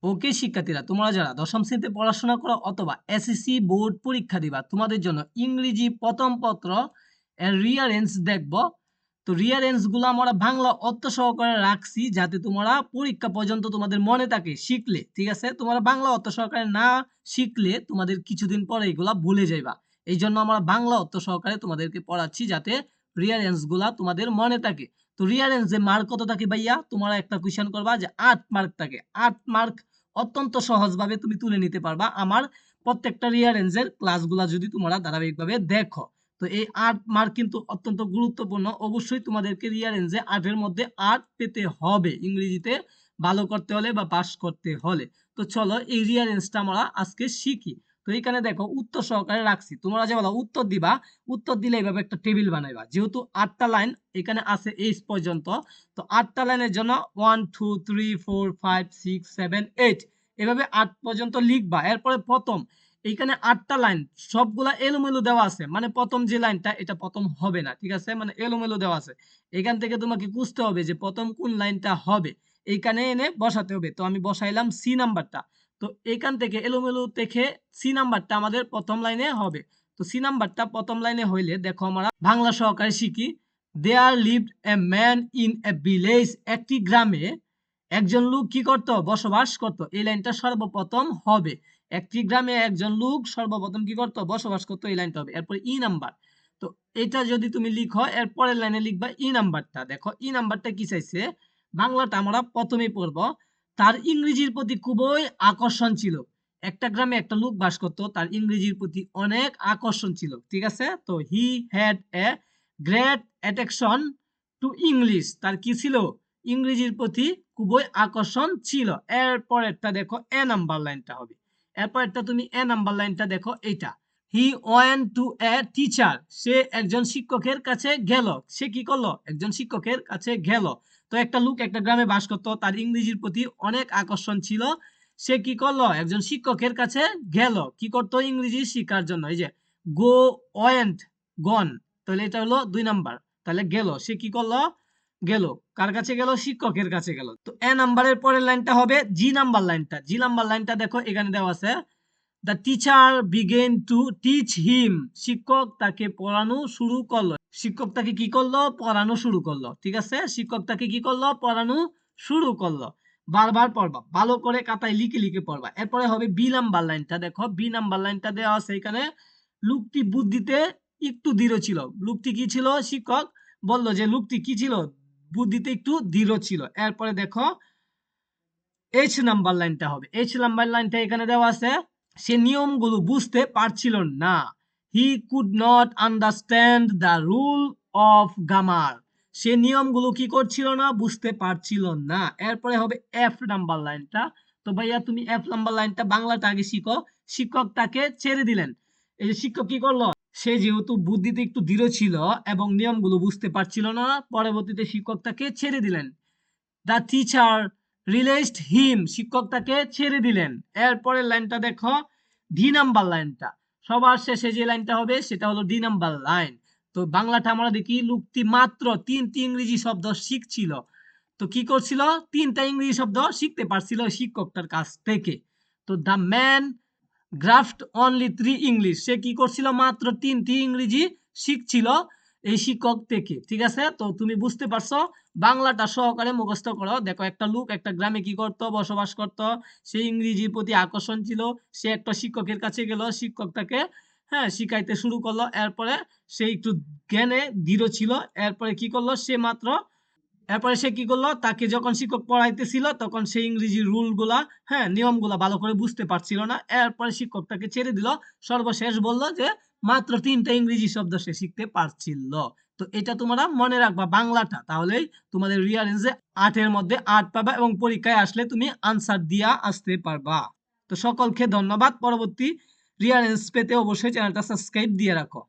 ওকে শিক্ষার্থীরা, তোমরা যারা দশম শ্রেণীতে পড়াশোনা করো অথবা এসএসসি বোর্ড পরীক্ষা দিবা, তোমাদের জন্য ইংরেজি প্রথম পত্র এর রিয়ারেন্স দেখব। তো রিয়ারেন্স গুলো আমরা বাংলা অর্থ সহকারে রাখছি যাতে তোমরা পরীক্ষা পর্যন্ত তোমাদের মনে থাকে শিখলে। ঠিক আছে, তোমরা বাংলা অর্থ সহকারে না শিখলে তোমাদের কিছুদিন পরে এগুলা ভুলে যাইবা। এই জন্য আমরা বাংলা অর্থ সহকারে তোমাদেরকে পড়াচ্ছি যাতে রিয়ারেন্স গুলা তোমাদের মনে থাকে। তো রিয়ারেন্স এর মার্ক কত থাকে ভাইয়া? তোমরা একটা কোয়েশ্চেন করবা যে 8 মার্ক থাকে। 8 মার্ক অত্যন্ত সহজভাবে তুমি তুলে নিতে পারবা আমার প্রত্যেকটা রিয়ারেঞ্জের ক্লাসগুলা যদি তোমরা ধারাবাহিকভাবে দেখো। তো এই 8 মার্ক কিন্তু অত্যন্ত গুরুত্বপূর্ণ। অবশ্যই তোমাদেরকে রিয়ারেঞ্জে 8 এর মধ্যে 8 পেতে হবে ইংরেজিতে ভালো করতে হলে বা পাস করতে হলে। তো চলো এই রিয়ারেঞ্জটা আমরা আজকে শিখি। তো এখানে দেখো উত্তর সহকারে রাখছি। তোমরা যে বলো উত্তর দিবা, উত্তর দিলে এইভাবে একটা টেবিল বানাইবা। যেহেতু 8টা লাইন এখানে আছে এই পর্যন্ত, তো 8টা লাইনের জন্য 1 2 3 4 5 6 7 8 এভাবে 8 পর্যন্ত লিখবা। এরপরে প্রথম এইখানে 8টা লাইন সবগুলা এলোমেলো দেওয়া আছে, মানে প্রথম যে লাইনটা এটা প্রথম হবে না। ঠিক আছে, মানে এলোমেলো দেওয়া আছে। এখান থেকে তোমাকে বুঝতে হবে যে প্রথম কোন লাইনটা হবে, এইখানে এনে বসাতে হবে। তো আমি বসাইলাম সি নাম্বারটা। তো এইখান থেকে এলোমেলো দেখে সি নাম্বারটা আমাদের প্রথম লাইনে হবে। তো সি নাম্বারটা প্রথম লাইনে হইলে দেখো আমরা বাংলা সহকারে শিখি। There lived a man in a village, একটি গ্রামে একজন লোক কি করত? বসবাস করত। এই লাইনটা সর্বপ্রথম হবে। একটি গ্রামে একজন লোক সর্বপ্রথম কি করত? বসবাস করত। এই লাইনটা হবে। এরপর ই নাম্বার। তো এটা যদি তুমি লিখো এর পরের লাইনে লিখবা ই নাম্বারটা। দেখো ই নাম্বারটা কি চাইছে? বাংলাটা আমরা প্রথমেই পড়ব। তার ইংরেজির প্রতি খুবই আকর্ষণ ছিল। একটা গ্রামে একটা লোক বাস করত, তার ইংরেজির প্রতি অনেক আকর্ষণ ছিল। ঠিক আছে, তো he had a great attraction to English, তার কি ছিল? ইংরেজির প্রতি খুবই আকর্ষণ ছিল। এরপরেরটা দেখো এ নাম্বার লাইনটা হবে। এরপরেরটা তুমি এ নাম্বার লাইনটা দেখো এইটা। He went to a teacher, সে একজন শিক্ষকের কাছে গেল। সে কি করলো? একজন শিক্ষকের কাছে গেল। তো একটা লোক একটা গ্রামে বাস করতো, তার ইংরেজির প্রতি অনেক আকর্ষণ ছিল। সে কি করলো? একজন শিক্ষকের কাছে গেল। কি করতো? ইংরেজি শেখার জন্য। এই যে গো, ওয়েন্ট, গন, তাহলে এটা হলো 2 নাম্বার। তাহলে গেল, সে কি করলো? গেল। কার কাছে গেল? শিক্ষকের কাছে গেল। তো এ নাম্বারের পরের লাইনটা হবে জি নাম্বার লাইনটা। জি নাম্বার লাইনটা দেখো এখানে দেওয়া আছে। The teacher began to teach him, শিক্ষক তাকে পড়ানো শুরু করলো। শিক্ষক তাকে কি করলো? পড়ানো শুরু করলো। ঠিক আছে, শিক্ষক তাকে কি করলো? পড়ানো শুরু করলো। বারবার পড়বা, ভালো করে খাতায় লিখে লিখে পড়বা। এরপরে হবে বি নাম্বার লাইনটা। দেখো বি নাম্বার লাইনটা দেওয়া আছে এখানে। লোকটি বুদ্ধিতে একটু দৃঢ় ছিল। লোকটি কি ছিল? শিক্ষক বলল যে লোকটি কি ছিল? বুদ্ধিতে একটু দৃঢ় ছিল। এরপরে দেখো এইচ নাম্বার লাইনটা হবে। এইচ নাম্বার লাইনটা এখানে দেওয়া আছে। সে নিয়মগুলো বুঝতে পারছিল না। He could not understand the rule of grammar, সে নিয়মগুলো কি করছিল না? বুঝতে পারছিল না। এরপরে হবে এফ নাম্বার লাইনটা। তো ভাইয়া তুমি এফ নাম্বার লাইনটা বাংলাটা আগে শিখো। শিক্ষক তাকে ছেড়ে দিলেন। এই যে শিক্ষক কি করলো? সে যেহেতু বুদ্ধিতে একটু দৃঢ় ছিল এবং নিয়মগুলো বুঝতে পারছিল না, পরবর্তীতে শিক্ষক তাকে ছেড়ে দিলেন। দ্য টিচার রিলিজড হিম, শিক্ষক তাকে ছেড়ে দিলেন। এরপরের লাইনটা দেখো ডি নাম্বার লাইনটা। সবার শেষে যে লাইনটা হবে সেটা হলো ডি নাম্বার লাইন। তো বাংলাটা আমরা দেখি লোকটি মাত্র 3টি ইংরেজি শব্দ শিখছিল। তো কি করছিল? 3টা ইংরেজি শব্দ শিখতে পারছিল শিক্ষকটার কাছ থেকে। তো the man graft only 3 English, সে কি করছিল? মাত্র 3টি ইংরেজি শিখছিল এই শিক্ষক থেকে। ঠিক আছে, তো তুমি বুঝতে পারছো। বাংলাটা সহকারে মুখস্থ করো। দেখো একটা লোক একটা গ্রামে কি করত? বসবাস করত। সে ইংরেজির প্রতি আকর্ষণ ছিল। সে একটা শিক্ষকের কাছে গেল, শিক্ষক তাকে শিখাইতে শুরু করলো। এরপরে সে একটু জ্ঞানে দৃঢ় ছিল। এরপরে কি করলো? এরপরে সে কি করলো? তাকে যখন শিক্ষক পড়াইতেছিল তখন সে ইংরেজি রুল গুলা, নিয়মগুলা ভালো করে বুঝতে পারছিল না। এরপরে শিক্ষক তাকে ছেড়ে দিল। সর্বশেষ বললো যে মাত্র 3টা ইংরেজি শব্দ সে শিখতে পারছিল। তো এটা তোমরা মনে রাখবা বাংলাটা, তাহলেই তোমাদের রিয়ারেঞ্জে 8 এর মধ্যে 8 পাবা এবং পরীক্ষায় আসলে তুমি আনসার দিয়া আসতে পারবা। তো সকলকে ধন্যবাদ। পরবর্তী রিয়ারেঞ্জ পেতে অবশ্যই চ্যানেলটা সাবস্ক্রাইব দিয়ে রাখো।